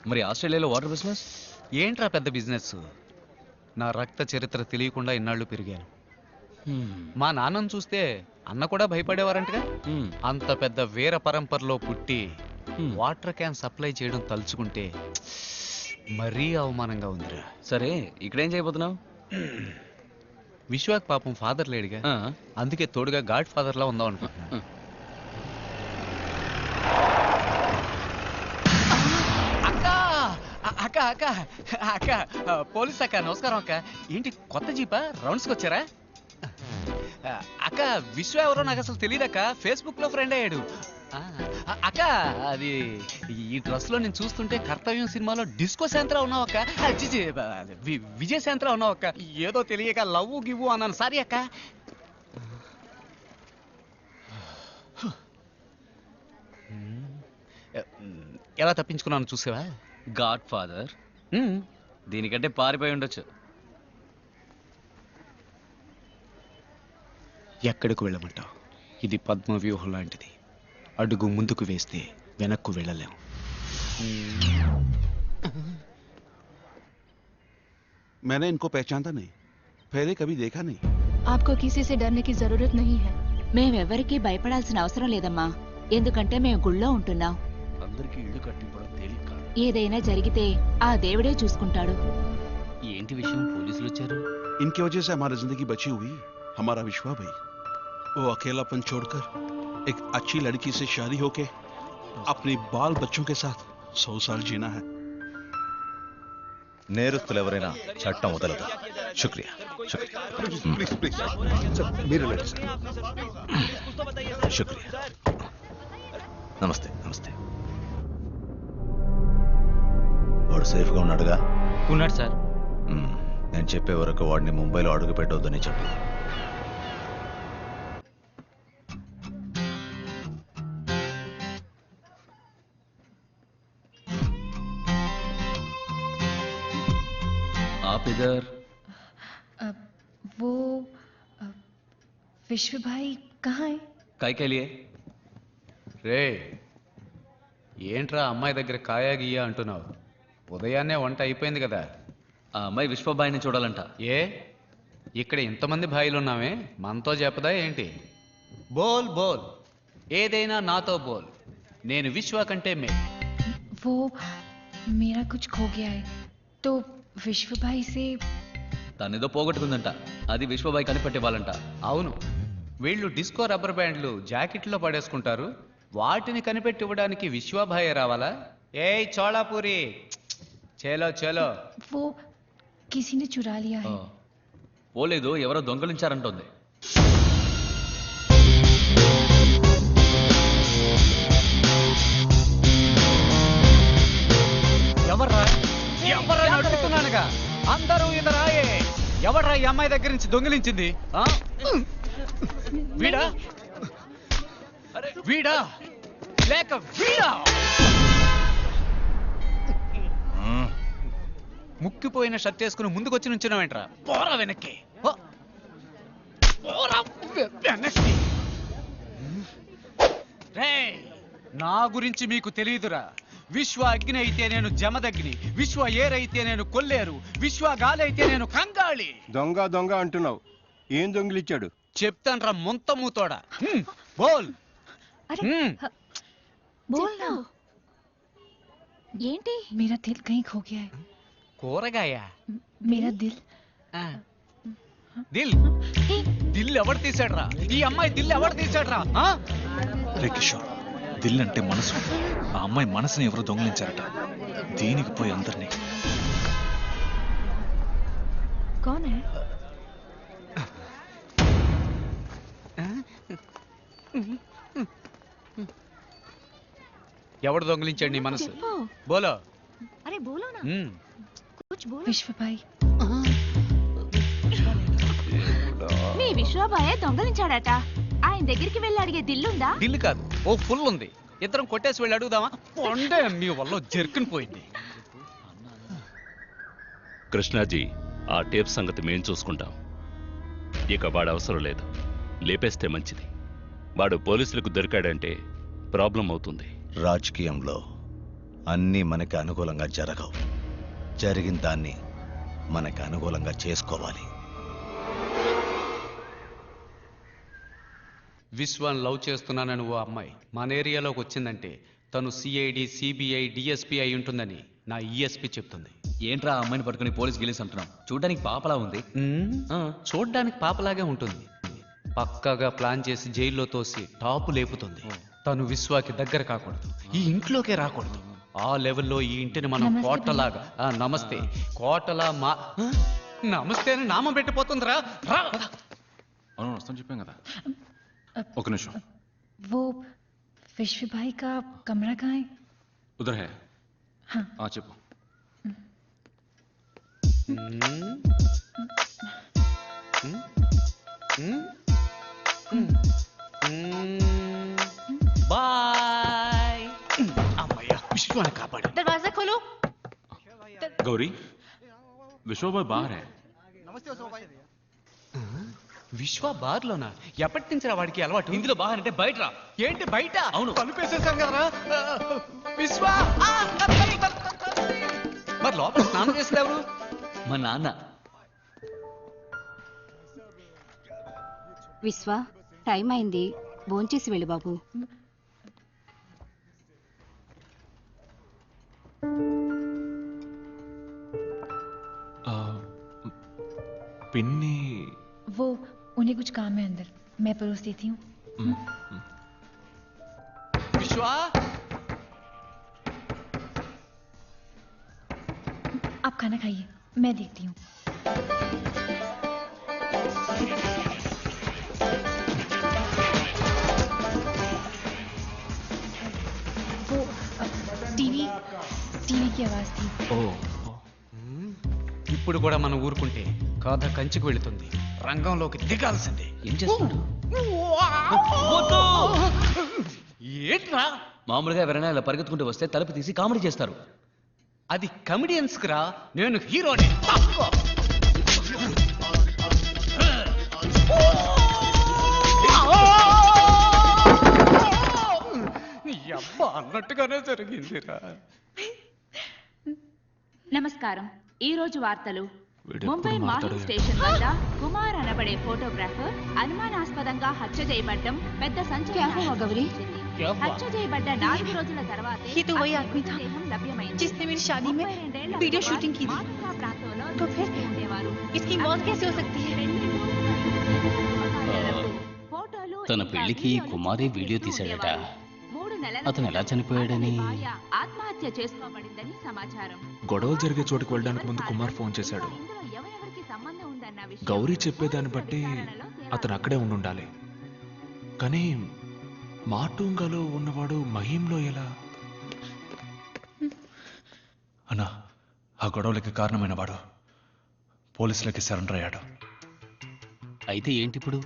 మరి ఆస్ట్రేలియాలో water business ఏంట్రా పెద్ద బిజినెస్? నా రక్త చరిత్ర తెలియకుండా ఇన్నాళ్ళు పెరిగాను. మా నాన్నను చూస్తే అన్న కూడా భయపడేవారంటగా. అంత పెద్ద వీర పరంపరలో పుట్టి వాటర్ క్యాన్ సప్లై చేయడం తలుచుకుంటే మరీ అవమానంగా ఉందిరా. సరే ఇక్కడేం చేయబోతున్నావు? విశ్వాక్ పాపం ఫాదర్ లేడుగా, అందుకే తోడుగా గాడ్ ఫాదర్ లా ఉందాం అనుకుంటున్నా. అక్క అక్క అక్క పోలీస్ అక్క, నమస్కారం అక్క. ఏంటి కొత్త జీపా? రౌండ్స్కి వచ్చారా? అక్క విశ్వ ఎవరో నాకు అసలు తెలియదక్క, ఫేస్బుక్ లో ఫ్రెండ్ అయ్యాడు. అక్క అది ఈ డ్రెస్ లో నేను చూస్తుంటే కర్తవ్యం సినిమాలో డిస్కో శాంత్రా ఉన్నావక్క, విజయ్ శాంత్రా ఉన్నావక్క. ఏదో తెలియక లవ్ గివ్వు అన్నాను, సారీ అక్క. ఎలా తప్పించుకున్నాను చూసావా? గాడ్ ఫాదర్ దీనికంటే పారిపోయి ఉండొచ్చు. ఎక్కడికి వెళ్ళమంటావు? ఇది పద్మ వ్యూహం లాంటిది. అడుగు ముందుకు వేస్తే వెనక్కు వెళ్ళలేం. मैंने इनको पहचानता नहीं, पहले कभी देखा नहीं. आपको किसी से डरने की जरूरत नहीं है. మేమెవరికి భయపడాల్సిన అవసరం లేదమ్మా, ఎందుకంటే మేము గుళ్ళో ఉంటున్నాం. అందరికీ ఇల్లు కట్టిపోవడం తేలిక. ఏదైనా జరిగితే ఆ దేవుడే చూసుకుంటాడు. ఏంటి విషయం? పోలీసులు వచ్చారు. इनकी वजह से हमारी जिंदगी बची हुई. हमारा विश्वा भाई वो अकेलापन छोड़कर एक अच्छी लड़की से शादी होके अपने बाल बच्चों के साथ 100 साल जीना है. నేరస్తులు ఎవరైనా చట్టం వదలదు. శుక్రియా శుక్రియా శుక్రియా. నమస్తే నమస్తే. వాడు సేఫ్గా ఉన్నాడుగా? ఉన్నాడు సార్. నేను చెప్పే వరకు వాడిని ముంబైలో అడుగు పెట్టవద్దని చెప్పు. आप इधर? वो विश्व भाई कहाँ है? काय के लिए? రే ఏంట్రా అమ్మాయి దగ్గర కాయా గీయా అంటున్నావు? ఉదయాన్నే వంట అయిపోయింది కదా. ఆ అమ్మాయి విశ్వబాయిని చూడాలంట. ఏ ఇక్కడ ఇంతమంది భాయిలు ఉన్నామే, మనతో చెప్పదా ఏంటి? బోల్ బోల్, ఏదైనా నాతో బోల్. నేను విశ్వ కంటే మే. वो मेरा कुछ खो गया है तो विश्व भाई से. తనేదో పోగొట్టుకుందంట, అది విశ్వబాయి కనిపెట్టేవాళ్ళంట. అవును, వీళ్ళు డిస్కో రబ్బర్ బ్యాండ్లు జాకెట్లో పడేసుకుంటారు. వాటిని కనిపెట్టి ఇవ్వడానికి విశ్వభాయే రావాలా? ఏయ్ చోళాపూరి, చేలో చేలో. वो किसी ने चुरा लिया है. పోలేదు, ఎవరో దొంగలించారంటోంది. ఎవర్రా ఎవర్రా అడుగుతున్నానుగా, అందరూ ఇదరాయే. ఎవర్రా ఈ అమ్మాయి దగ్గర నుంచి దొంగిలించింది? వీడా వీడా లేక వీడా? ముక్కిపోయిన షర్ట్ వేసుకుని ముందుకొచ్చి నుంచున్నావేంట్రా? పోరా వెనక్కి, పోరా వెనక్కి. రేయ్, నా గురించి మీకు తెలియదురా. విశ్వ అగ్ని అయితే నేను జమదగ్ని, విశ్వ ఏరైతే నేను కొల్లేరు, విశ్వ గాలి అయితే నేను కంగాళి. దొంగ దొంగ అంటున్నావు, ఏం దొంగిలిచ్చాడు? చెప్తాన్రా ముంత మూతోడా. బోల్. बोल ना. ఏంటి? मेरा दिल कहीं खो गया है. కూరగాయ? मेरा दिल. దిల్ దిల్ ఎవడు తీసాడ్రా? ఈ అమ్మాయి దిల్ ఎవడు తీసాడ్రా? రే కిషోర్, దిల్ అంటే మనసు. ఆ అమ్మాయి మనసుని ఎవరు దొంగిలించారట. దీనికి పోయి అందరినీ. कौन है? ఎవడు దొంగిలించాడు నీ మనసు? బోలో. అరే బోలో నా. कुछ बोलो. विश्व भाई. మీ విశ్వబాయే దొంగలించాడట. ఆయన దగ్గరికి వెళ్ళి అడిగే దిల్లుందా? దిల్లు కాదు, ఓ ఫుల్ ఉంది. ఇద్దరం కొట్టేసి వెళ్ళి అడుగుదామా? కొండే మీ వల్ల జర్కిన్ పోయింది. కృష్ణాజీ, ఆ టేప్ సంగతి మేం చూసుకుంటాం. ఇక వాడు అవసరం లేదు, లేపేస్తే మంచిది. వాడు పోలీసులకు దొరికాడంటే ప్రాబ్లం అవుతుంది. రాజకీయంలో అన్నీ మనకి అనుకూలంగా జరగవు. జరిగిన దాన్ని మనకి అనుకూలంగా చేసుకోవాలి. విశ్వాన్ని లవ్ చేస్తున్నానని ఓ అమ్మాయి మన ఏరియాలోకి వచ్చిందంటే తను సిఐడి సిబిఐ డిఎస్పీ అయి ఉంటుందని నా ఈఎస్పీ చెప్తుంది. ఏంట్రా ఆ అమ్మాయిని పట్టుకుని పోలీస్ గిలీస్ అంటున్నాం? చూడడానికి పాపలా ఉంది. చూడ్డానికి పాపలాగే ఉంటుంది. పక్కాగా ప్లాన్ చేసి జైల్లో తోసి టాపు లేపుతుంది. తను విశ్వాకి దగ్గర కాకూడదు, ఈ ఇంట్లోకే రాకూడదు. ఆ లెవెల్లో ఈ ఇంటిని మనం నమస్తే కోటలాగా నమస్తే కోటలా మా నమస్తే అని నామం పెట్టిపోతుందిరా. రా అవును వస్తాను చెప్పాం కదా. ఒక నిమిషం. वो विश्व भाई का कमरा कहाँ है? ఉదర్ హే. हाँ చెప్పు. బాయ్. అమ్మయ్య విశ్వాన్ని కాపాడు. दरवाजा खोलो। गौरी विश्वा भाई बाहर है. విశ్వ బార్లోనా? ఎప్పటి నుంచి రా వాడికి అలవాటు? ఇందులో బాగా అంటే బయట రా. ఏంటి బయట? అవును. తలుపేసేసాం కదరా. విశ్వ మరి లోపల స్నానం చేసేది ఎవరు? మా నాన్న. విశ్వ టైం అయింది, భోంచేసి వెళ్ళు బాబు. पिन्नी वो उन्हें कुछ काम है अंदर, मैं परोस देती हूँ. విశ్వ आप खाना खाइए, मैं देखती हूँ. वो टीवी की आवाज थी. ఇప్పుడు కూడా మనం ఊరుకుంటే కథ కంచికి వెళుతుంది. రంగంలోకి దిగాల్సిందే. ఏం చేస్తున్నాడు? ఏంట్రా? మామూలుగా ఎవరైనా ఇలా పరిగెత్తుకుంటూ వస్తే తలుపు తీసి కామెడీ చేస్తారు. అది కమెడియన్స్ రా, నేను హీరోని. అబ్బా అన్నట్టుగానే జరిగిందిరా. నమస్కారం. ఈ రోజు వార్తలు. వీడెప్పుడు ముంబై మాట్లాడో మాహిం స్టేషన్ వద్ద కుమార్ అనబడే ఫోటోగ్రాఫర్ అనుమానాస్పదంగా హత్య చేయబడ్డం పెద్ద సంచలనం. హత్య చేయబడ్డ 4 రోజుల తర్వాత ये तो वही आदमी था जिसने मेरी शादी में वीडियो शूटिंग की थी. तो फिर इसकी मौत कैसे हो सकती है? తన పెళ్లికి కుమారే వీడియో తీశాడట. అతను ఎలా చనిపోయాడని ఆత్మహత్య చేసుకోబడిందని సమాచారం. గొడవలు జరిగే చోటుకు వెళ్ళడానికి ముందు కుమార్ ఫోన్ చేశాడు. గౌరీ చెప్పేదాన్ని బట్టి అతను అక్కడే ఉండాలి. కానీ మాటూంగాలో ఉన్నవాడు మహీంలో ఎలా? అన్నా, ఆ గొడవలకి కారణమైన వాడు పోలీసులకి సరెండర్ అయ్యాడు. అయితే ఏంటిప్పుడు?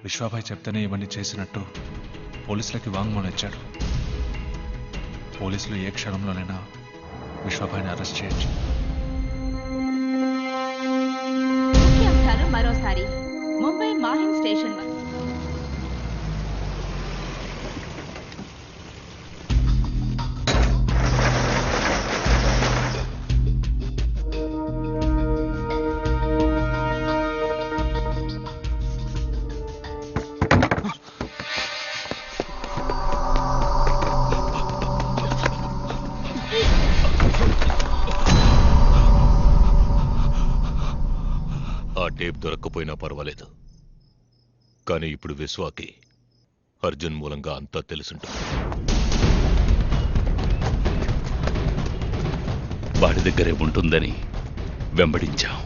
విశ్వాభాయ్ చెప్తేనే ఇవన్నీ చేసినట్టు పోలీసులకి వాంగ్మూలం ఇచ్చాడు. పోలీసులు ఏ క్షణంలోనైనా విశ్వాభాయ్ని అరెస్ట్ చేయొచ్చు. ముఖ్యాంశాలు మరోసారి. ముంబై మాహిం స్టేషన్ వద్ద టేప్ దొరక్కపోయినా పర్వాలేదు, కానీ ఇప్పుడు విశ్వాకి అర్జున్ మూలంగా అంతా తెలుసుంటుంది. వాడి దగ్గరే ఉంటుందని వెంబడించాం.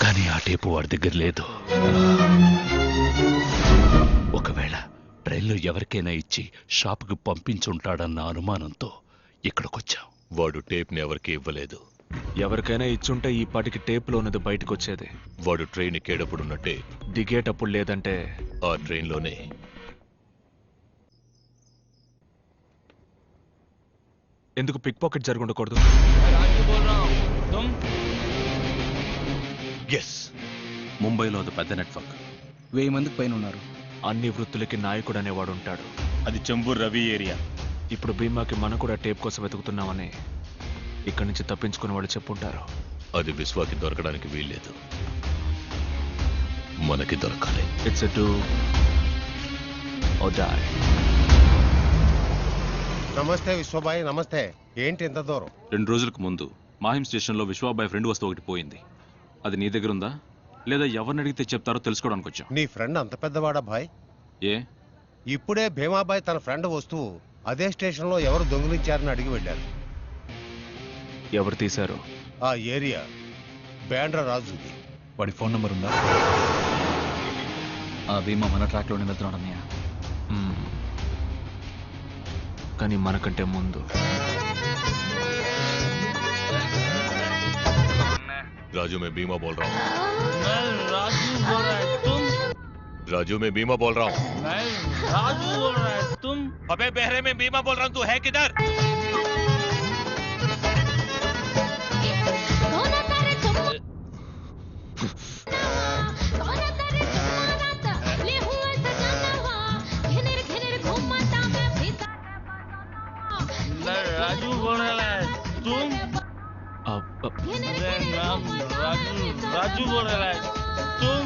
కానీ ఆ టేపు వాడి దగ్గర లేదు. ఒకవేళ ట్రైన్లో ఎవరికైనా ఇచ్చి షాపుకి పంపించుంటాడన్న అనుమానంతో ఇక్కడికొచ్చాం. వాడు టేప్ని ఎవరికి ఇవ్వలేదు. ఎవరికైనా ఇచ్చుంటే ఈ పాటికి టేప్లో ఉన్నది బయటకు వచ్చేది. వాడు ట్రైన్ ఎక్కేటప్పుడున్నట్టే దిగేటప్పుడు లేదంటే ఆ ట్రైన్లోనే. ఎందుకు పిక్ పాకెట్ జరుగుండకూడదు? ఎస్, ముంబైలో అది పెద్ద నెట్వర్క్. 1000 మందికి పైన ఉన్నారు. అన్ని వృత్తులకి నాయకుడు అనేవాడు ఉంటాడు. అది చెంబూరు రవి ఏరియా. ఇప్పుడు భీమాకి మనం కూడా టేప్ కోసం వెతుకుతున్నామని ఇక్కడి నుంచి తప్పించుకునే వాళ్ళు చెప్పుంటారు. అది విశ్వాకి దొరకడానికి వీల్లేదు, మనకి దొరకాలి. It's do or die. నమస్తే విశ్వబాయ్. నమస్తే. ఏంటి ఎంత దూరం? 2 రోజులకు ముందు మాహిం స్టేషన్లో విశ్వాబాయ్ ఫ్రెండ్ వస్తువు ఒకటి పోయింది. అది నీ దగ్గర ఉందా లేదా ఎవరిని అడిగితే చెప్తారో తెలుసుకోవడానికి వచ్చాం. నీ ఫ్రెండ్ అంత పెద్దవాడా బాయ్? ఏ ఇప్పుడే భీమాబాయ్ తన ఫ్రెండ్ వస్తువు అదే స్టేషన్లో ఎవరు దొంగిలించారని అడిగి వెళ్ళారు. ఎవరు తీశారు? ఆ ఏరియా బ్యాండ్రా రాజుది. వాడి ఫోన్ నంబర్ ఉందా? ఆ భీమా మన ట్రాక్లోనే వెళ్తున్నాడు అన్నయ్య. కానీ మనకంటే ముందు राजू मैं बीमा बोल रहा हूँ. राजू मैं बीमा बोल रहा हूँ. राजू बोल रहा है. तुम? अबे बहरे में बीमा बोल रहा हूँ. तू है किधर? राजू बोल रहा है. तुम? राजू बोल रहा है. तुम?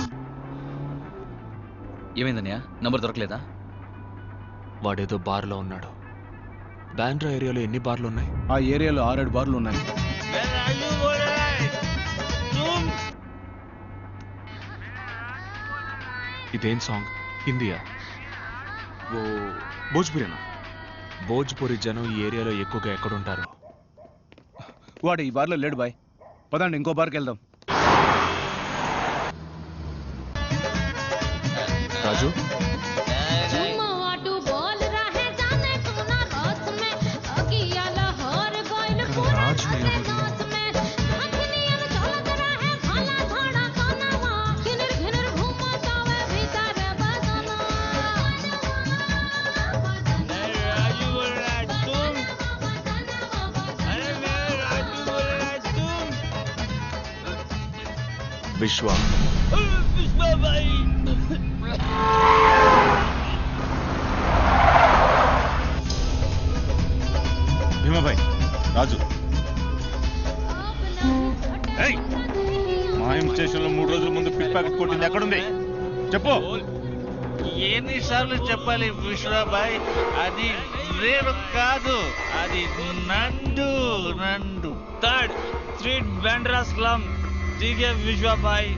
ఏమైందన్నయ్య? నంబర్ దొరకలేదా? వాడేదో బార్లో ఉన్నాడు. బ్యాండ్రా ఏరియాలో ఎన్ని బార్లు ఉన్నాయి? ఆ ఏరియాలో 6-7 బార్లు ఉన్నాయి. राजू बोल रहा है. तुम? ఇదేం సాంగ్? హిందీయా? ఓ భోజ్పురినా? భోజ్పురి జనం ఈ ఏరియాలో ఎక్కువగా ఎక్కడుంటారు? వాడు ఈ బార్లో లేడు బాయ్. పదండి ఇంకో బార్కి వెళ్దాం. రాజు విశ్వ. భీమాబాయ్, రాజు. మాయం స్టేషన్లో 3 రోజుల ముందు పిక్ ప్యాకెట్ కొట్టింది ఎక్కడుంది చెప్పు. ఎన్నిసార్లు చెప్పాలి విశ్వబాయ్? అది రేపు కాదు, అది నందు. 3rd street Bandra slum. దిగే విశ్వబాయ్.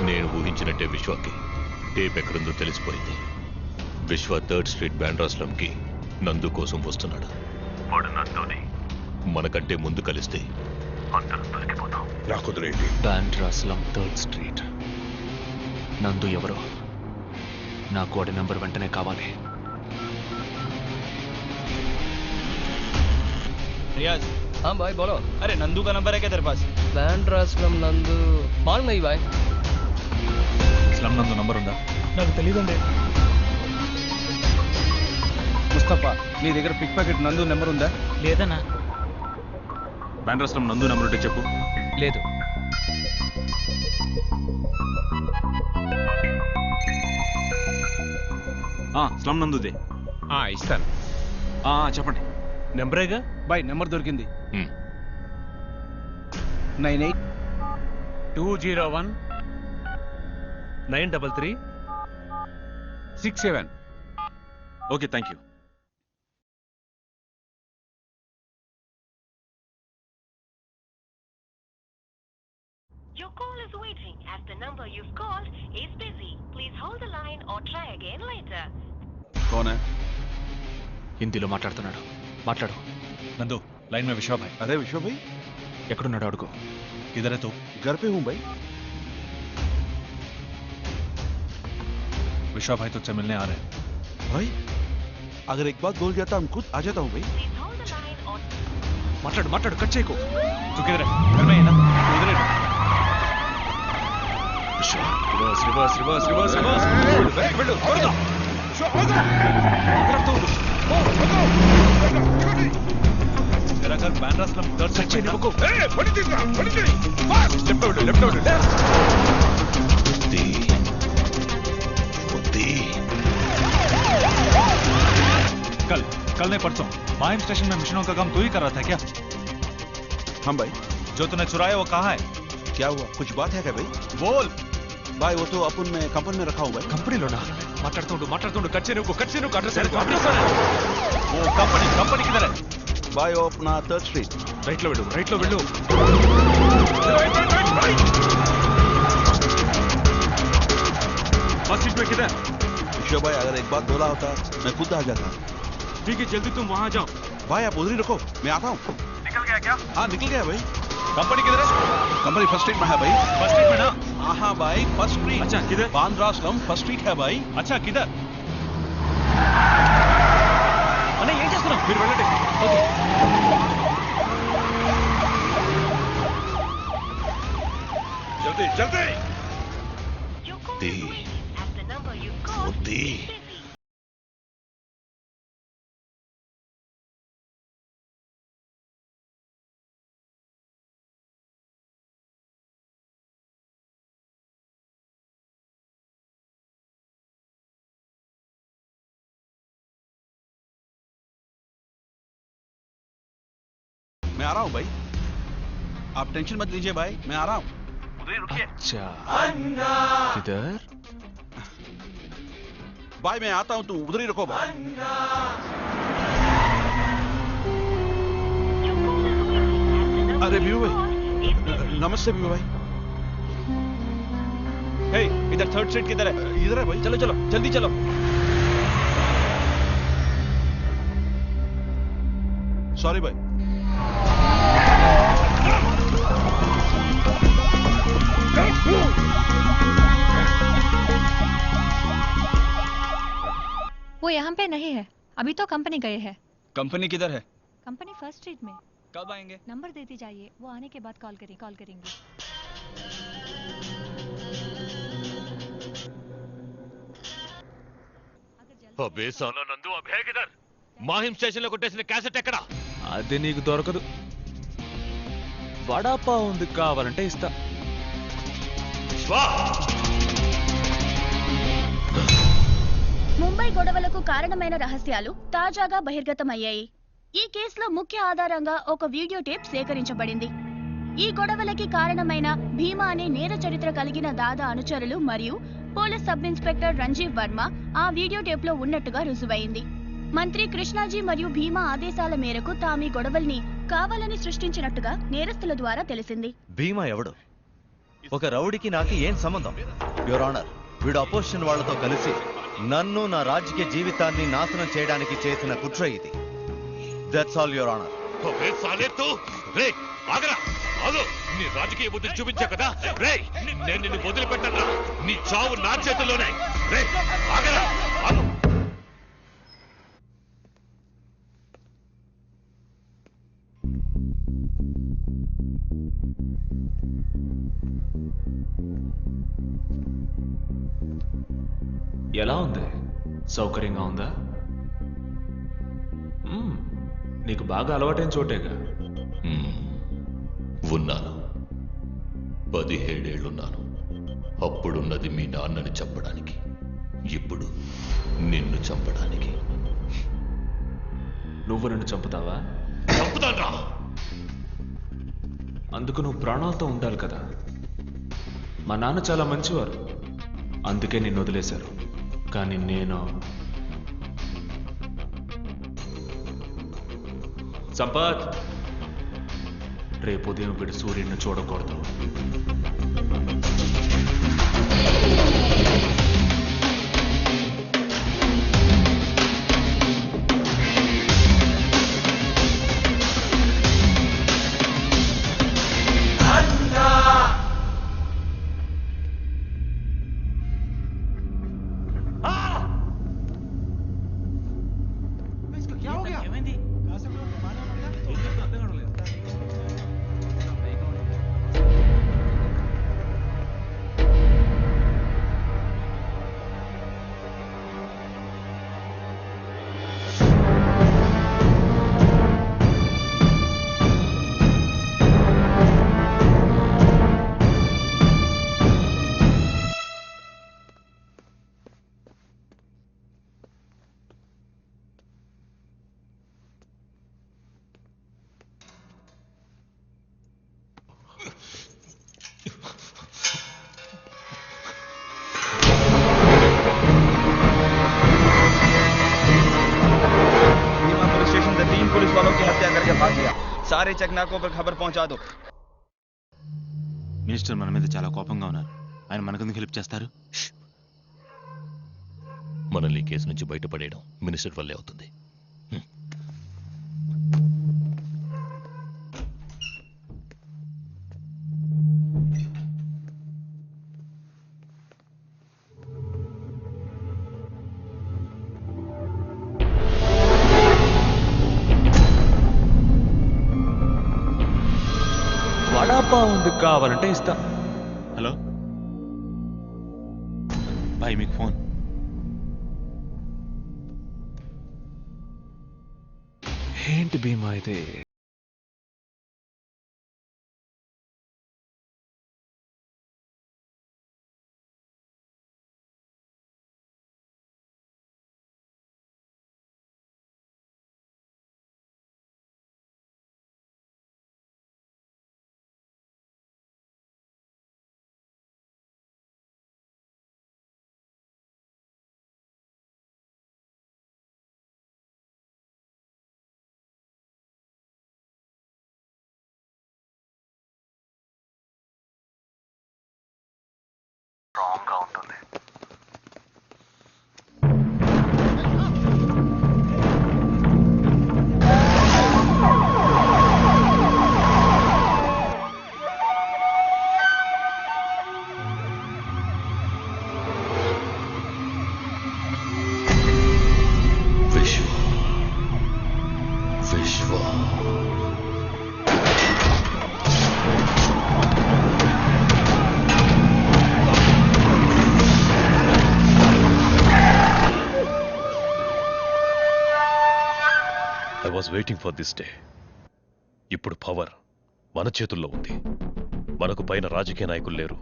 నేను ఊహించినట్టే విశ్వకి టేప్ ఎక్కడుందో తెలిసిపోయింది. విశ్వ 3rd స్ట్రీట్ బ్యాండ్రా స్లమ్ కి నందు కోసం వస్తున్నాడు. వాడు నందుని మనకంటే ముందు కలిస్తే అందరం దొరికిపోతాం. నాకు వదిలేండి. Bandra slum 3rd street. నందు ఎవరో? నాకు వాడి నంబర్ వెంటనే కావాలి. रियाज, हाँ भाई बोलो. अरे नंदू का नंबर है क्या तेरे पास? बैंड्रा स्लम नंदू मालूम नहीं भाई. స్లమ్ నందు నంబర్ ఉందా? నాకు తెలియదండి. ముస్తఫా, నీ దగ్గర పిక్ ప్యాకెట్ నందు నెంబర్ ఉందా? లేదన్నా. బ్యాండ్రా స్లమ్ నందు నెంబర్ ఉంటే చెప్పు. లేదు. స్లమ్ నందుదే. ఇస్తాను. చెప్పండి. నెంబరేగా బాయ్. నెంబర్ దొరికింది. 98-201-933-67. Okay, thank you. Your call is waiting as the number you've called is busy. Please hold the line or try again later. कौन है? హిందీలో మాట్లాడుతున్నాడు. మాట్లాడు. నందు, లైన్ మే విశ్వ భాయ్. अरे विश्व भाई, ఎక్కడున్నాడు అడుగు. किधर है तू? घर पे हूँ भाई. विश्व भाई तुझसे मिलने आ रहे हैं. भाई, अगर एक बात बोल दिया था हम खुद आ जाता हूँ भाई. మాట్లాడు మాట్లాడు, కట్ చేయకు. तू किधर है? घर में है ना? उधर है. Vishwa, reverse reverse reverse reverse reverse. Back बिल्डो, త్వరగా. విశ్వ, ఆగు. ఇక్కడ తోడు. ఓ, ఆగు. मेरा घर बैंड्रा स्लम थर्ड सेक्शन में रुको कल नहीं परसों माहिम स्टेशन में मिशनों का काम तू ही कर रहा था क्या? हाँ भाई। जो तूने चुराया वो कहाँ है? क्या हुआ, कुछ बात है क्या भाई? बोल भाई। वो तो अपन में कंपनी में रखा हुआ है। कंपनी लोना माटाडुंडु कच्चे को अड्रेस वो कंपनी किधर है भाई? वो अपना 3rd स्ट्रीट राइट लो వెళ్ళు फर्स्ट स्ट्रीट में किधर? विश्व भाई अगर एक बात बोला होता मैं खुद आ जाता। ठीक है जल्दी तुम वहां जाओ। भाई आप उधर ही रखो, मैं आता हूँ। निकल गया क्या? हाँ निकल गया भाई। कंपनी किधर है? कंपनी 1st स्ट्रीट में है भाई। 1st स्ट्रीट में ना? हाँ भाई 1st स्ट्रीट। अच्छा किधर? बांद्रा स्लम 1st स्ट्रीट है भाई। अच्छा किधर? అన్న ఏం చేస్తున్నావు? మీరు వెళ్ళండి. ఓకే जल्दी जल्दी। मैं आ रहा हूँ भाई, आप टेंशन मत लीजिए भाई, मैं आ रहा हूँ। उधर ही रुकिए। अच्छा किधर? भाई मैं आता हूँ, तू उधर ही रुको भाई। अरे व्यू भाई, नमस्ते व्यू भाई। हे इधर 3rd स्ट्रीट किधर है? इधर है भाई। चलो चलो जल्दी चलो। सॉरी भाई। वो यहाँ पे नहीं है, अभी तो कंपनी गए हैं। कंपनी किधर है? कंपनी 1st स्ट्रीट में। कब आएंगे? नंबर देती जाइए, वो आने के बाद कॉल करेंगे। అబే సాలా నందు అభే కిధర్? మాహిం స్టేషన్ లో కొట్టేసిన క్యాసెట్ ఎక్కడ? అది నీకు దొరకదు. వడాపా ఉంది, కావాలంటే ఇస్తా. ముంబై గొడవలకు కారణమైన రహస్యాలు తాజాగా బహిర్గతమయ్యాయి. ఈ కేసులో ముఖ్య ఆధారంగా ఒక వీడియో టేప్ సేకరించబడింది. ఈ గొడవలకి కారణమైన భీమా అనే నేర చరిత్ర కలిగిన దాదా అనుచరులు మరియు police sub inspector Ranjeev Varma ఆ వీడియో టేప్ లో ఉన్నట్టుగా రుజువైంది. మంత్రి కృష్ణాజీ మరియు భీమా ఆదేశాల మేరకు తామీ గొడవల్ని కావాలని సృష్టించినట్టుగా నేరస్తుల ద్వారా తెలిసింది. భీమా ఎవడు? ఒక రౌడీకి నాకు ఏం సంబంధం? యువర్ ఆనర్, వీడు అపోజిషన్ వాళ్లతో కలిసి నన్ను నా రాజకీయ జీవితాన్ని నాశనం చేయడానికి చేసిన కుట్ర ఇది. That's all your honour. అబే సాలే తు రే ఆగరా ఆగు. నీ రాజకీయ బుద్ధి చూపించా కదా రే, నేను నిన్ను వదిలిపెట్టను. నీ చావు నా చేతుల్లోనే. రే ఆగరా ఆగు. ఎలా ఉంది? సౌకర్యంగా ఉందా? నీకు బాగా అలవాటైన చోటేగా. ఉన్నాను, 17 ఏళ్లున్నాను. అప్పుడున్నది మీ నాన్నని చంపడానికి, ఇప్పుడు నిన్ను చంపడానికి. నువ్వు నన్ను చంపుతావా? చంపుతానా? అందుకు నువ్వు ప్రాణాలతో ఉండాలి కదా. మా నాన్న చాలా మంచివారు, అందుకే నిన్ను వదిలేశారు. కానీ నేను సంపత్, రేపు ఉదయం వీడు సూర్యుడిని చూడకూడదు. सारे चेक नाकों पर खबर पहुंचा दो। మినిస్టర్ మన మీద చాలా కోపంగా ఉన్నారు. ఆయన మనకెందుకు హెల్ప్ చేస్తారు? మనల్ని ఈ కేసు నుంచి బయటపడేయడం మినిస్టర్ వల్లే అవుతుంది. వడాపావ్ ఉంది, కావాలంటే ఇస్తా. హలో బాయ్, మీకు ఫోన్. ఏంటి భీమా అయితే? రాంగ్గా ఉంటుంది. విశ్వ విశ్వ I was waiting for this day. ఇప్పుడు పవర్ మన చేతుల్లో ఉంది. మనకు పైన రాజకీయ నాయకులు లేరు,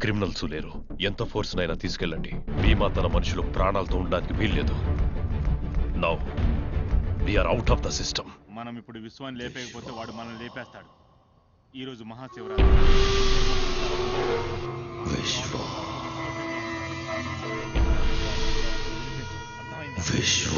క్రిమినల్స్ లేరు. ఎంత ఫోర్స్నైనా తీసుకెళ్ళండి, భీమా తన మనుషులు ప్రాణాలతో ఉండడానికి వీల్లేదు. Now we are out of the system. మనం ఇప్పుడు విశ్వాన్ని లేపేయకపోతే వాడు మనల్ని లేపేస్తాడు. ఈరోజు మహాశివరాత్రి. విశ్వ విశ్వ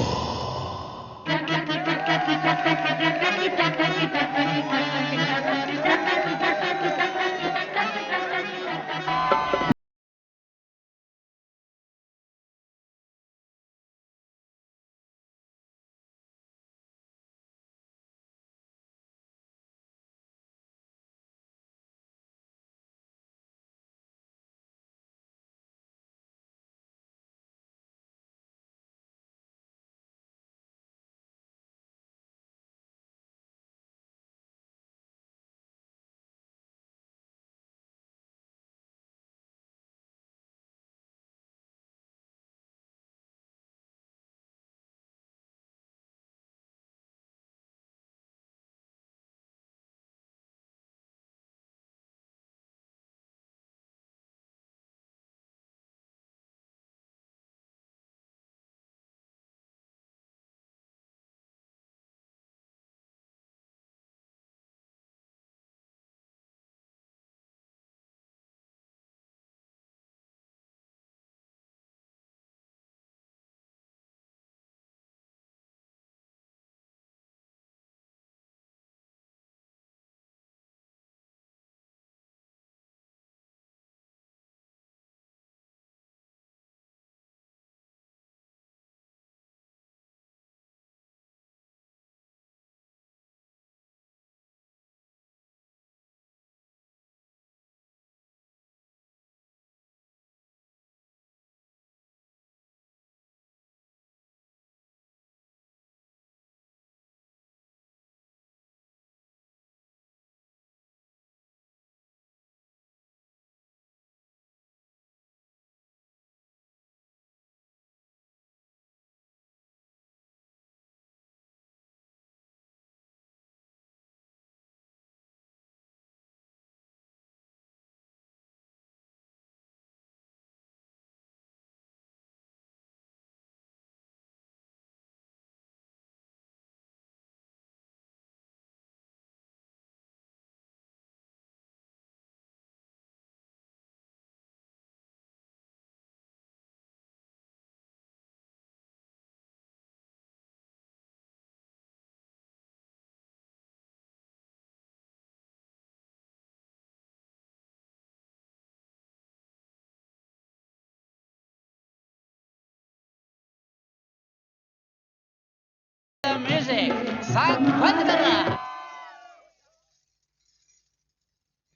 సాంగ్ బంద్ కర్రా.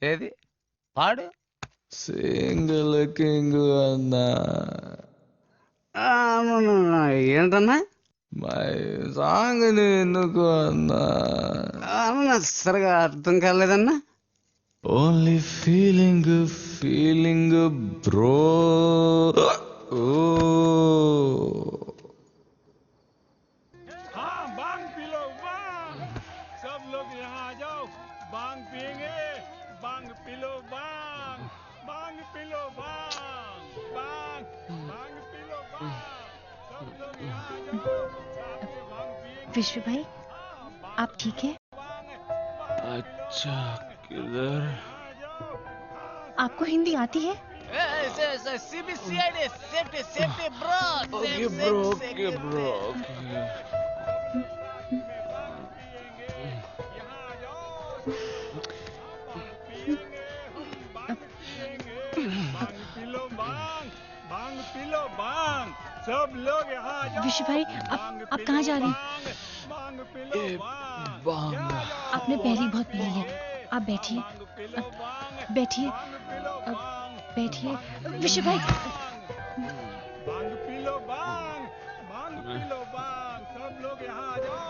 ఏది పాడు. సింగిల్ కింగ్ అన్నా. ఏంటన్నా మై సాంగ్ ఎందుకు అన్నా? అన్న సరిగా అర్థం కాలేదన్నా. Only feeling bro. ఓ विश्व भाई आप ठीक है? अच्छा किधर? आपको हिंदी आती है? CBCID safety bro. Okay bro. सब लोग यहाँ विश्व भाई आप कहाँ जा रहे हैं? आपने पहले बहुत पी लिया, आप बैठिए बैठिए बैठिए। विश्व भाई भांग पी लो, भांग पी लो, सब लोग यहाँ आ जाओ।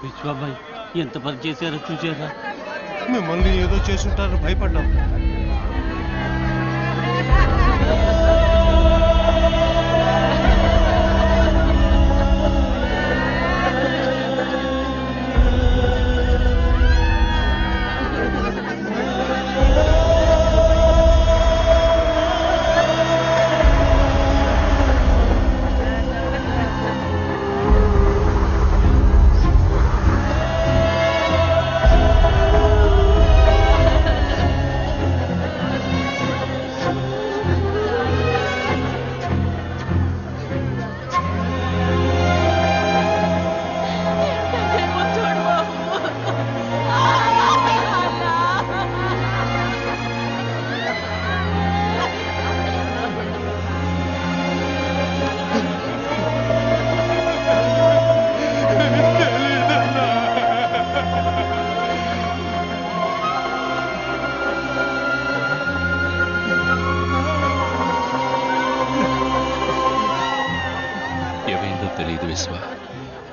విశ్వాబాయ్ ఎంత పని చేశారో చూసారా? మిమ్మల్ని ఏదో చేసుంటారు భయపడ్డాం.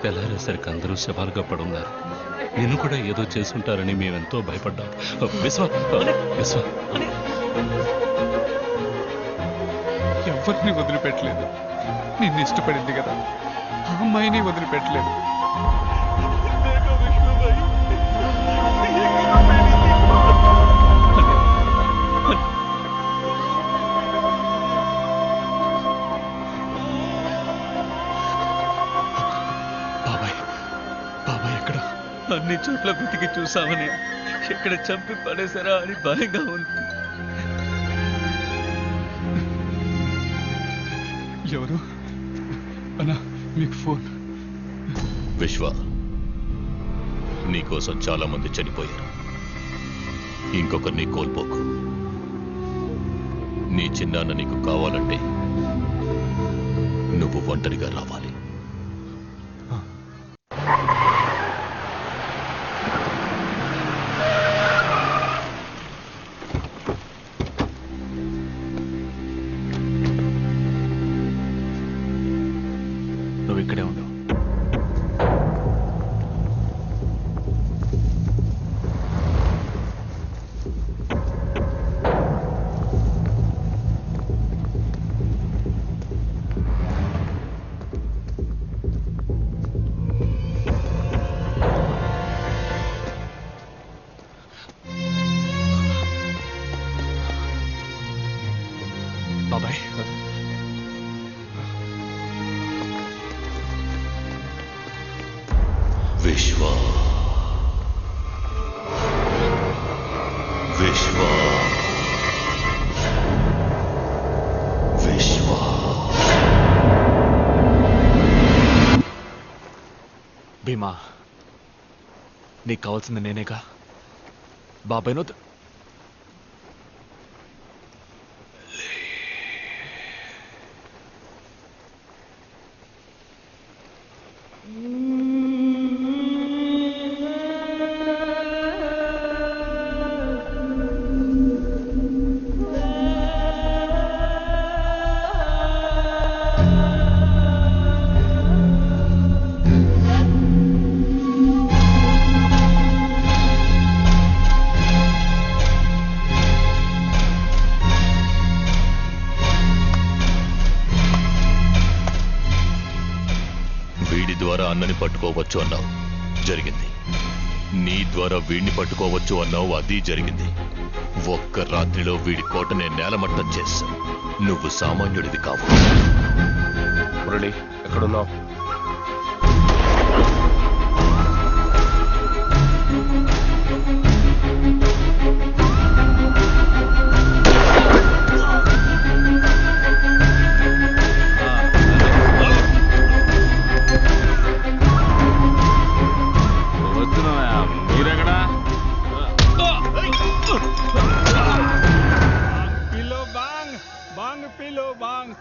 తెల్లారేసరికి అందరూ శవాలుగా పడున్నారు. నేను కూడా ఏదో చేసుంటారని మేమెంతో భయపడ్డాం. విశ్వ ఎవరిని వదిలిపెట్టలేదు. నిన్ను ఇష్టపడింది కదా, ఆ అమ్మాయిని వదిలిపెట్టలేదు. అన్ని చోట్ల వెతికి చూసామని ఎక్కడ చంపి పడేసారా అని భయంగా ఉంది. ఎవరు అన్నా మీకు ఫోన్? విశ్వ, నీకోసం చాలా మంది చనిపోయారు. ఇంకొకరిని కోల్పోకు. నీ చిన్నాన్న నీకు కావాలంటే నువ్వు ఒంటరిగా రావాలి. నువ్వు ఇక్కడే ఉండవు. విశ్వ విశ్వ భీమా నీకు కావాల్సింది నేనేగా బాబాయ్ను అన్నని పట్టుకోవచ్చు అన్నావు, జరిగింది. నీ ద్వారా వీడిని పట్టుకోవచ్చు అన్నావు, అది జరిగింది. ఒక్క రాత్రిలో వీడి కోటనే నేలమట్టం చేశా. నువ్వు సామాన్యుడివి కావు. మురళి ఎక్కడున్నావు?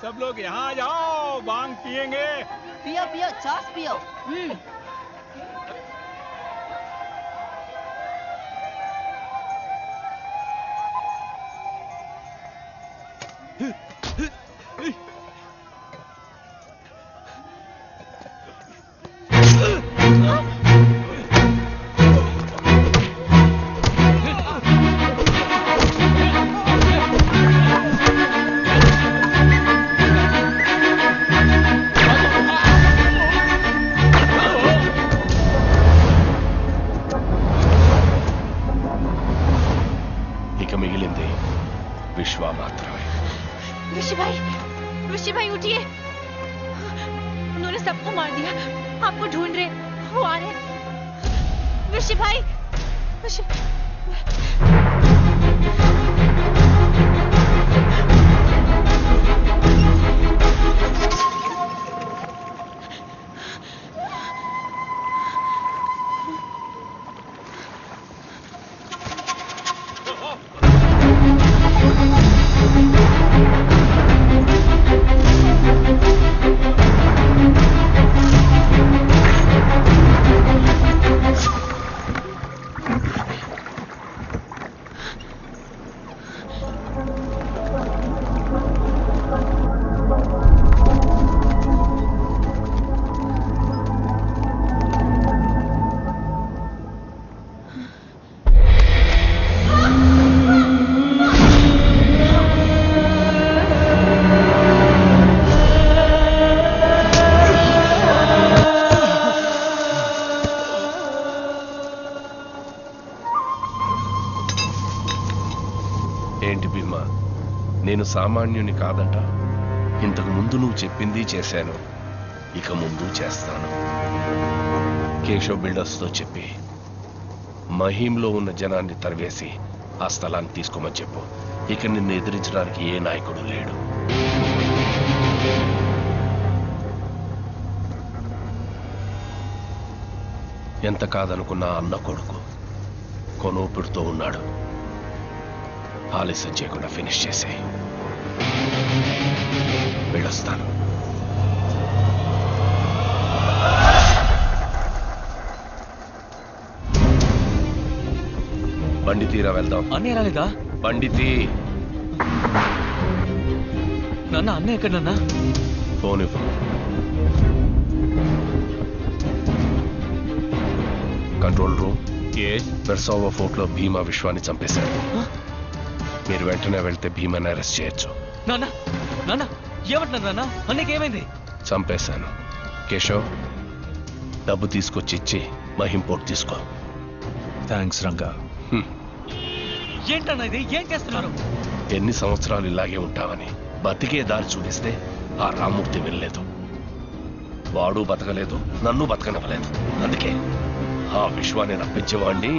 सब लोग यहाँ जाओ, बांग पिएंगे। पियो पियो, छाछ पियो। ऋषि भाई उठिए, उन्होंने सबको मार दिया, आपको ढूंढ रहे, वो आ रहे। ऋषि भाई, ఏంటి భీమా, నేను సామాన్యుని కాదట. ఇంతకు ముందు నువ్వు చెప్పింది చేశాను, ఇక ముందు చేస్తాను. కేశవ్ బిల్డర్స్తో చెప్పి మహీంలో ఉన్న జనాన్ని తరివేసి ఆ స్థలాన్ని తీసుకోమని చెప్పు. ఇక నిన్ను ఎదిరించడానికి ఏ నాయకుడు లేడు. ఎంత కాదనుకున్నా అన్న కొడుకు కొనూపిడుతో ఉన్నాడు. ఆలస్యం చేయకుండా ఫినిష్ చేసే వెళ్ళొస్తాను. బండి తీరా వెళ్దాం. అన్నయ్య రాలేదా? బండి తీ. నాన్న అన్నయ్య ఎక్కడన్నా? ఫోన్ ఇవ్వు. Control room. వెర్సావా ఫోర్ట్ లో భీమా విశ్వాన్ని చంపేశారు. మీరు వెంటనే వెళ్తే భీమాని అరెస్ట్ చేయొచ్చు. నాన్న నాన్న ఏమంటున్నారు నాన్న? అన్నయ్యకి ఏమైంది? చంపేశాను. కేశవ్, డబ్బు తీసుకొచ్చి ఇచ్చి మహిం పోర్ట్ తీసుకో. థ్యాంక్స్ రంగా. ఏంటన్నా ఇది? ఏం చేస్తున్నారు? ఎన్ని సంవత్సరాలు ఇలాగే ఉంటావని బతికే దారి చూపిస్తే ఆ రామ్మూర్తి వెళ్ళలేదు. వాడు బతకలేదు, నన్ను బతకనివ్వలేదు. అందుకే ఆ విశ్వాన్ని రప్పించేవాడిని.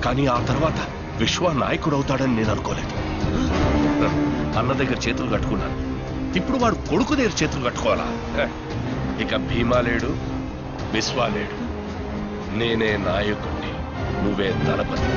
కానీ ఆ తర్వాత విశ్వ నాయకుడు అవుతాడని నేను అనుకోలేదు. అన్న దగ్గర చేతులు కట్టుకున్నాను, ఇప్పుడు వాడు కొడుకు దగ్గర చేతులు కట్టుకోవాలా? ఇక భీమా లేడు, విశ్వ లేడు. నేనే నాయకుడిని, నువ్వే దళపతి.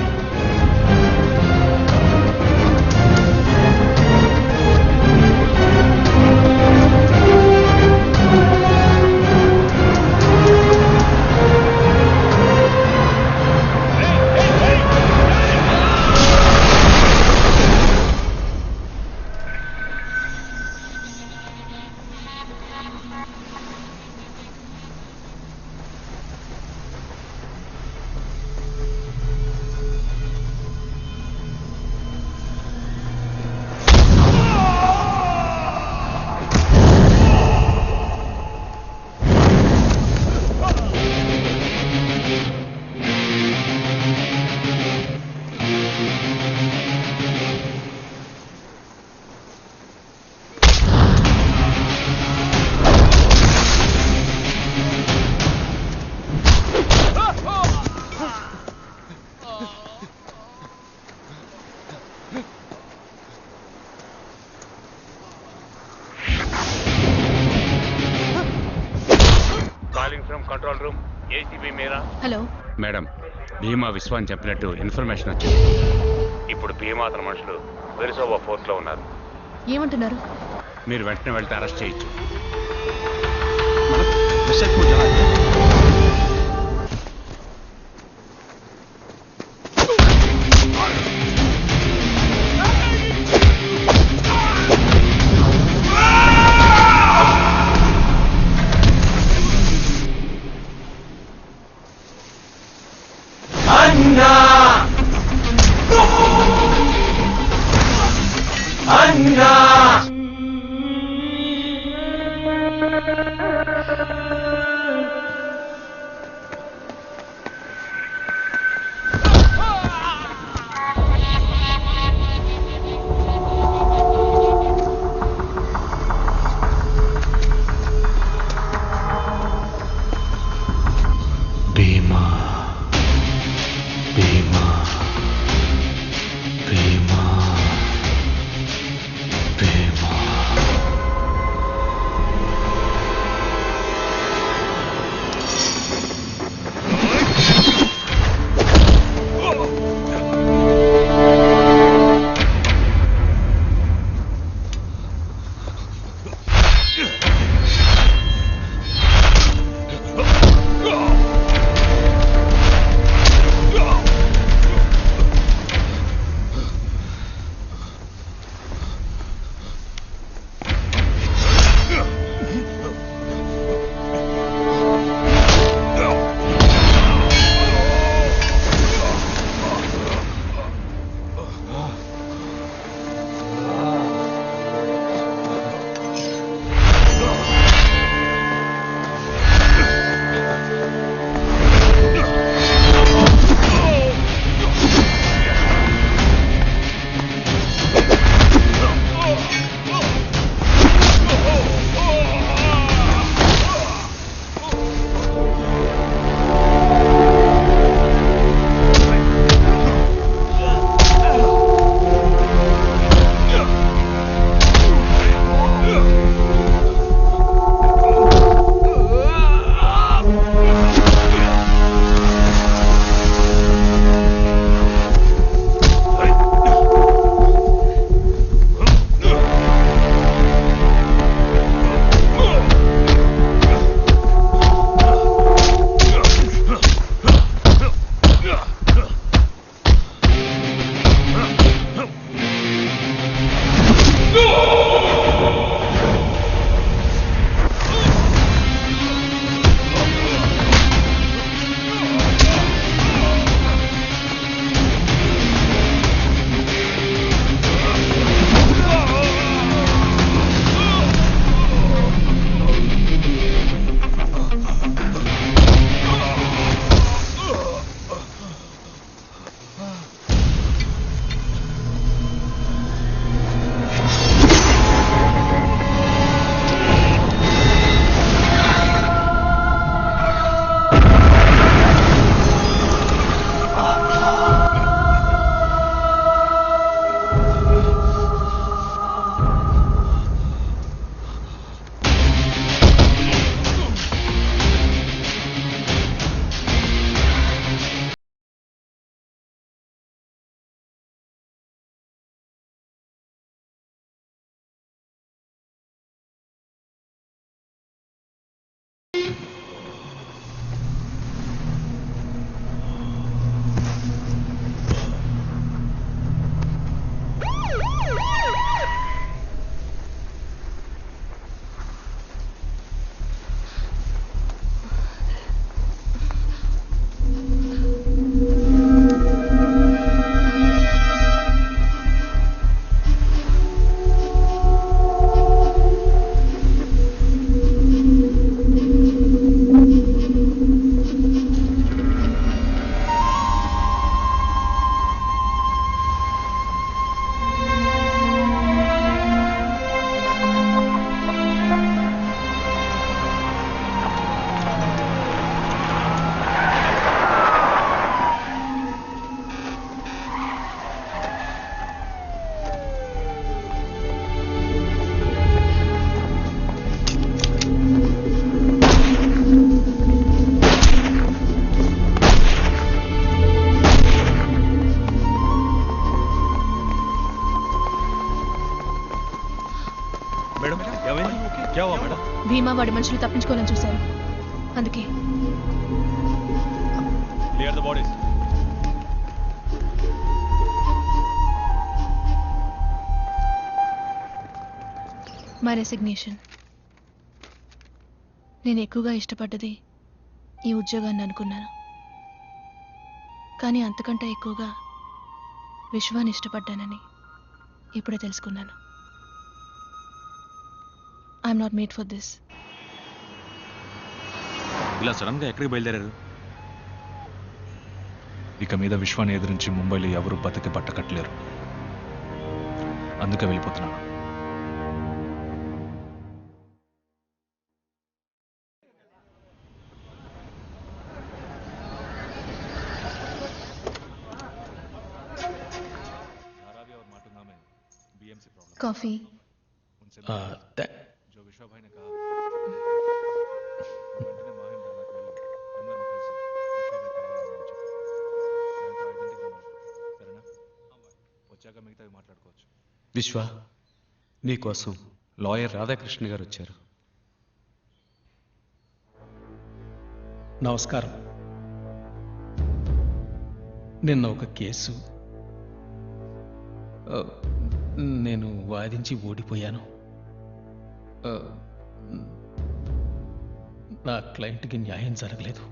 కంట్రోల్ రూమ్ ఏసీబీ మీరా? హలో మేడం, భీమా విశ్వాన్ని చెప్పినట్టు ఇన్ఫర్మేషన్ వచ్చింది. ఇప్పుడు భీమా అతని మనుషులు వెరిసోవా ఫోర్ట్ లో ఉన్నారు. ఏమంటున్నారు? మీరు వెంటనే వెళ్తే అరెస్ట్ చేయొచ్చు. భీమా వాడి మనుషులు తప్పించుకోవాలని చూశారు. అందుకే clear the bodies. My resignation. నేను ఎక్కువగా ఇష్టపడ్డది ఈ ఉద్యోగాన్ని అనుకున్నాను, కానీ అంతకంటే ఎక్కువగా విశ్వాన్ని ఇష్టపడ్డానని ఇప్పుడే తెలుసుకున్నాను. I'm not made for this. ఇలా సడన్ గా ఎక్కడికి బయలుదేరారు? ఇక మీద విశ్వాన్ని ఎదిరించి ముంబైలో ఎవరు బతికి పట్టకట్లేరు, అందుకే వెళ్ళిపోతున్నాను. कॉफी। जो विश्वा भाई ने कहा వెంటనే మాహిం దగ్గరికి వెళ్ళి అందరిని కలిసి విశ్వా భాయ్ కలవాలని చెప్పు. దాంతో ఐడెంటిటీ రమ్మను. సరేనా? వచ్చాక మిగతావి మాట్లాడుకోవచ్చు. విశ్వ, నీకోసం లాయర్ రాధాకృష్ణ గారు వచ్చారు. నమస్కారం. నిన్న ఒక కేసు నేను వాదించి ఓడిపోయాను. నా క్లయింట్కి న్యాయం జరగలేదు.